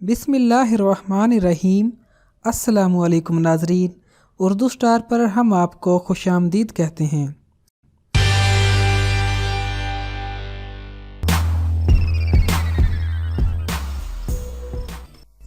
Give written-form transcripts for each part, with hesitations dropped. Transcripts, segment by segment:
बिस्मिल्लाहिर्रहमानिर्रहीम। अस्सलामुअलैकुम नाज़रीन, उर्दू स्टार पर हम आपको खुशामदीद कहते हैं।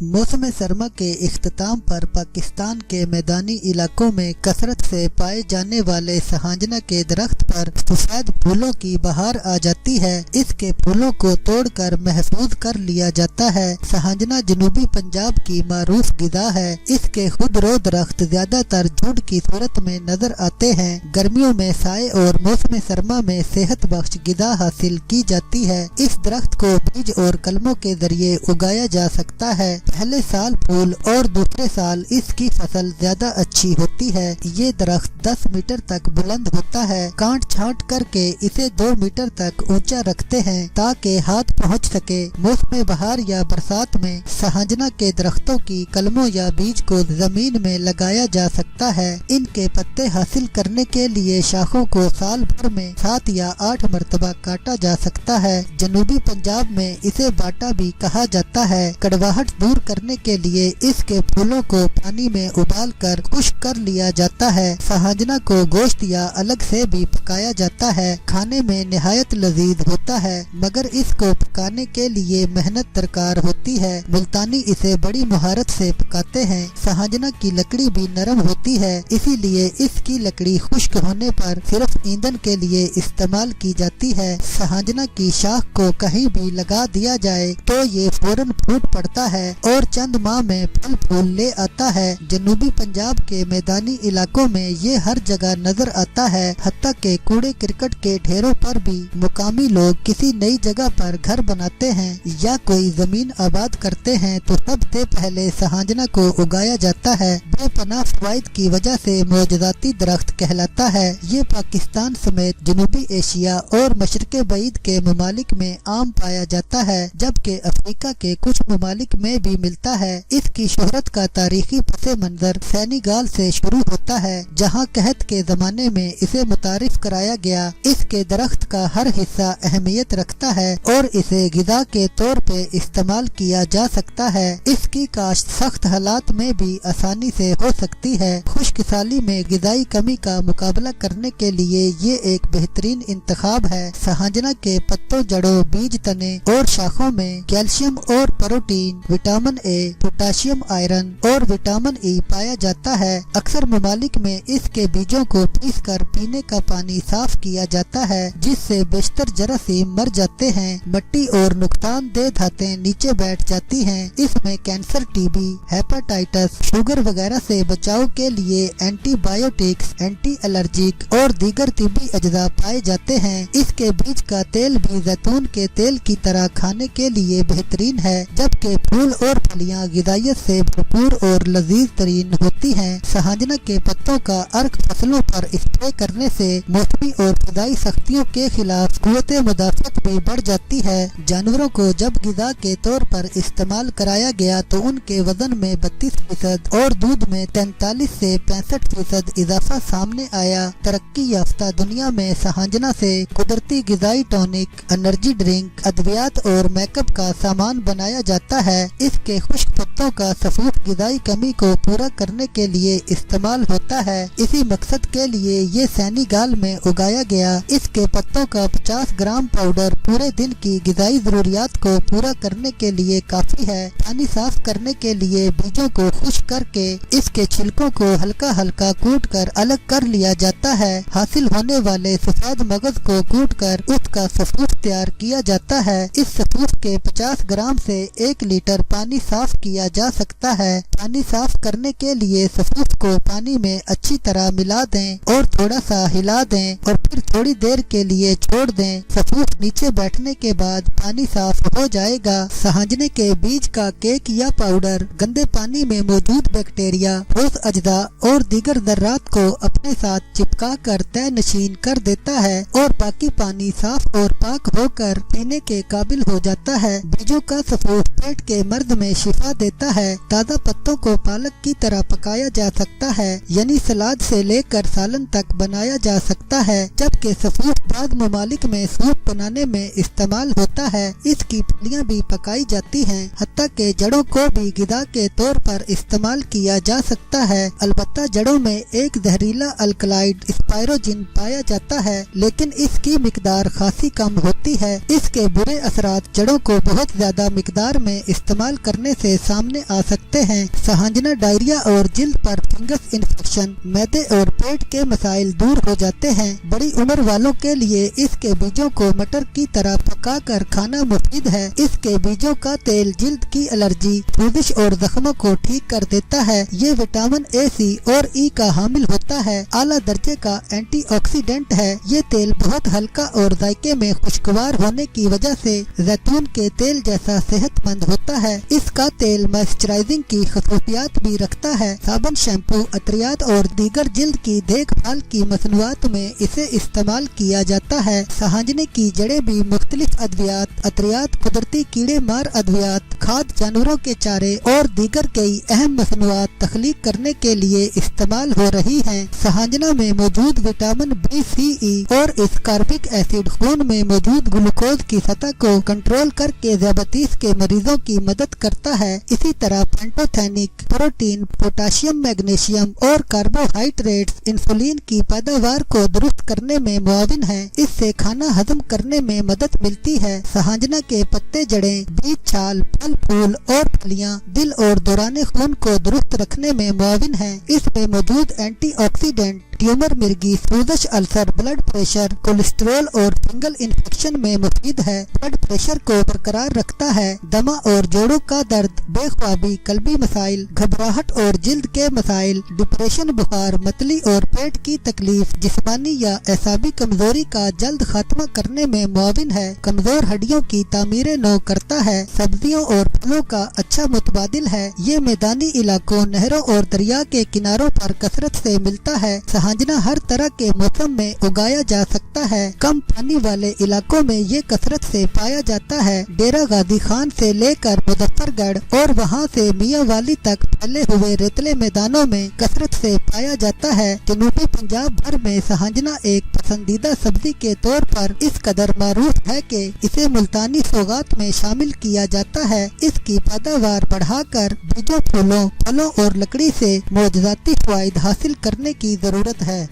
मौसम सरमा के इख्तिताम पर पाकिस्तान के मैदानी इलाकों में कसरत से पाए जाने वाले सहाजना के दरख्त पर सफेद फूलों की बहार आ जाती है। इसके फूलों को तोड़कर महफूज कर लिया जाता है। सहाजना जनूबी पंजाब की मारूफ गिदा है। इसके खुदरो दरख्त ज्यादातर झुंड की सूरत में नजर आते हैं। गर्मियों में साए और मौसम सरमा में सेहत बख्श गिदा हासिल की जाती है। इस दरख्त को बीज और कलमों के जरिए उगाया जा सकता है। पहले साल फूल और दूसरे साल इसकी फसल ज्यादा अच्छी होती है। ये दरख्त 10 मीटर तक बुलंद होता है। काट छांट करके इसे 2 मीटर तक ऊंचा रखते हैं ताकि हाथ पहुंच सके। मौसम बहार या बरसात में सहाजना के दरख्तों की कलमों या बीज को जमीन में लगाया जा सकता है। इनके पत्ते हासिल करने के लिए शाखों को साल भर में 7 या 8 मरतबा काटा जा सकता है। जनूबी पंजाब में इसे बाटा भी कहा जाता है। कड़वाहट दूर करने के लिए इसके फूलों को पानी में उबाल कर खुश्क कर लिया जाता है। सहाजना को गोश्त या अलग से भी पकाया जाता है। खाने में निहायत लजीज होता है, मगर इसको पकाने के लिए मेहनत दरकार होती है। मुल्तानी इसे बड़ी महारत से पकाते हैं। सहाजना की लकड़ी भी नरम होती है, इसीलिए इसकी लकड़ी खुश्क होने पर सिर्फ ईंधन के लिए इस्तेमाल की जाती है। सहाजना की शाख को कहीं भी लगा दिया जाए तो ये फौरन फूट पड़ता है और चंद माह में फल फूल ले आता है। जनूबी पंजाब के मैदानी इलाकों में ये हर जगह नजर आता है। हत्ता के कूड़े क्रिकेट के ढेरों पर भी मुकामी लोग किसी नई जगह पर घर बनाते हैं या कोई जमीन आबाद करते हैं तो सबसे पहले सहाजना को उगाया जाता है। बेपनाह फवाइद की वजह से मौजूदाती दरख्त कहलाता है। ये पाकिस्तान समेत जनूबी एशिया और मशरक़े बईद के ममालिक में आम पाया जाता है, जबकि अफ्रीका के कुछ ममालिक में भी मिलता है। इसकी शोहरत का तारीखी पसे मंजर सेनेगाल से शुरू होता है, जहाँ कहत के जमाने में इसे मुतारिफ कराया गया। इसके दरख्त का हर हिस्सा अहमियत रखता है और इसे गिदा के तौर पे इस्तेमाल किया जा सकता है। इसकी काश्त सख्त हालात में भी आसानी से हो सकती है। खुश्क साली में गिदाई कमी का मुकाबला करने के लिए ये एक बेहतरीन इंतखाब है। सहाजना के पत्तों, जड़ों, बीज, तने और शाखों में कैल्शियम और protein, vitamin A, potassium, iron और विटामिन ई पाया जाता है। अक्सर ममालिक में इसके बीजों को पीस कर पीने का पानी साफ किया जाता है, जिससे बेशतर जरासीम मर जाते हैं। मिट्टी और नुकसानदेह धातें नीचे बैठ जाती हैं। इसमें कैंसर, टीबी, हेपेटाइटिस, शुगर वगैरह से बचाव के लिए एंटीबायोटिक्स, एंटी एलर्जिक और दीगर तिब्बी अज्जा पाए जाते हैं। इसके बीज का तेल भी जैतून के तेल की तरह खाने के लिए बेहतरीन है, जबकि फूल और फलियां गिदायत से भरपूर और लजीज तरीन होती हैं। सहाजना के पत्तों का अर्क फसलों पर स्प्रे करने से मौसमी और फिदाई सख्तियों के खिलाफ कुव्वते मुदाफत भी बढ़ जाती है। जानवरों को जब गिदा के तौर पर इस्तेमाल कराया गया तो उनके वजन में 32% और दूध में 43 से 65% इजाफा सामने आया। तरक्की याफ्ता दुनिया में सहाजना से कुदरती गिदाई टॉनिक, एनर्जी ड्रिंक, अद्वियात और मेकअप का सामान बनाया जाता है। इसके खुश्क पत्तों का सफूफ गिदाई कमी को पूरा करने के लिए इस्तेमाल होता है। इसी मकसद के लिए ये सेनेगाल में उगाया गया। इसके पत्तों का 50 ग्राम पाउडर पूरे दिन की गिदाई जरूरियात को पूरा करने के लिए काफी है। पानी साफ करने के लिए बीजों को खुश्क करके इसके छिलकों को हल्का हल्का कूट कर अलग कर लिया जाता है। हासिल होने वाले सफेद मगज को कूट कर उसका सफूफ तैयार किया जाता है। इस सफूफ के 50 ग्राम से 1 लीटर पानी साफ किया जा सकता है। पानी साफ करने के लिए सफूफ को पानी में अच्छी तरह मिला दें और थोड़ा सा हिला दें और फिर थोड़ी देर के लिए छोड़ दें। सफूफ नीचे बैठने के बाद पानी साफ हो जाएगा। सहाजने के बीज का केक या पाउडर गंदे पानी में मौजूद बैक्टीरिया, ठोस अज्जा और दीगर जर्रात को अपने साथ चिपका कर तय नशीन कर देता है और बाकी पानी साफ और पाक होकर पीने के काबिल हो जाता है। बीजों का सफूफ पेट के मर्द में शिफा देता है। ताज़ा पत्तों को पालक की तरह पकाया जा सकता है, यानी सलाद से लेकर सालन तक बनाया जा सकता है, जबकि सफूफ बाद ममालिक में सूप बनाने में इस्तेमाल होता है। इसकी फलियां भी पकाई जाती हैं, हत्ता के जड़ों को भी ग़िज़ा के तौर पर इस्तेमाल किया जा सकता है। अलबत्ता जड़ों में एक जहरीला अल्कलॉइड स्पायरोजिन पाया जाता है, लेकिन इसकी मिकदार खासी कम होती है। इसके बुरे असरात जड़ों को बहुत ज्यादा मिकदार में इस्तेमाल करने से सामने आ सकते हैं। सहांजना, डायरिया और जिल्द पर फंगस इन्फेक्शन, मैदे और पेट के मसाइल दूर हो जाते हैं। बड़ी उम्र वालों के लिए इसके बीजों को मटर की तरह पका कर खाना मुफीद है। इसके बीजों का तेल जिल्द की एलर्जी, सूजश और जख्मों को ठीक कर देता है। ये विटामिन ए, सी और ई का हामिल होता है। आला दर्जे का एंटीऑक्सीडेंट है। ये तेल बहुत हल्का और जायके में खुशगवार होने की वजह से जैतून के तेल जैसा सेहतमंद होता है। इसका तेल मॉइस्चराइजिंग की खसूसियात भी रखता है। साबुन, शैम्पू, अतरियात और दीगर जिल्द की देखभाल की मसनूआत में इसे इस्तेमाल किया जाता है। सहांजने की जड़ें भी मुख्तलिफ अद्वियात, अतरियात, कुदरती कीड़े मार अद्वियात, खाद, जानवरों के चारे और दीगर कई अहम मसनूआत तख्लीक करने के लिए इस्तेमाल हो रही हैं। सहांजना में मौजूद विटामिन बी, सी, ई और एस्कॉर्बिक एसिड खून में मौजूद ग्लूकोज की सतह को कंट्रोल करके ज़ियाबतीस के मरीजों की मदद करता है। इसी तरह पैंटोथेनिक, प्रोटीन, पोटाशियम, मैग्नीशियम और कार्बोहाइड्रेट्स इंसुलिन की पैदावार को दुरुस्त करने में मुआविन है। इससे खाना हजम करने में मदद मिलती है। सहांजना के पत्ते, जड़ें, बीज, छाल, फल, फूल और फलियां दिल और दौरान खून को दुरुस्त रखने में मुआविन है। इसमें मौजूद एंटीऑक्सीडेंट ट्यूमर, मिर्गी, सूजश, अल्सर, ब्लड प्रेशर, कोलेस्ट्रॉल और फंगल इन्फेक्शन में मुफीद है। ब्लड प्रेशर को बरकरार रखता है। दमा और जोड़ों का दर्द, बेख्वाबी, कल्बी मसाइल, घबराहट और जिल्द के मसाइल, डिप्रेशन, बुखार, मतली और पेट की तकलीफ, जिस्मानी या एसाबी कमजोरी का जल्द खात्मा करने में मुआविन है। कमजोर हड्डियों की तामीर नौ करता है। सब्जियों और फलों का अच्छा मुतबादिल है। ये मैदानी इलाकों, नहरों और दरिया के किनारों पर कसरत से मिलता है। सहांजना हर तरह के मौसम में उगाया जा सकता है। कम पानी वाले इलाकों में ये कसरत से पाया जाता है। डेरा गाजी खान से लेकर मुजफ्फरगढ़ और वहाँ से मियाँ वाली तक फैले हुए रेतले मैदानों में कसरत से पाया जाता है। जनूबी पंजाब भर में सहांजना एक पसंदीदा सब्जी के तौर पर इस कदर मारूफ है कि इसे मुल्तानी सौगात में शामिल किया जाता है। इसकी पैदावार बढ़ाकर बीजों, फूलों, फलों और लकड़ी से मौजूदाती फायदे हासिल करने की जरूरत है।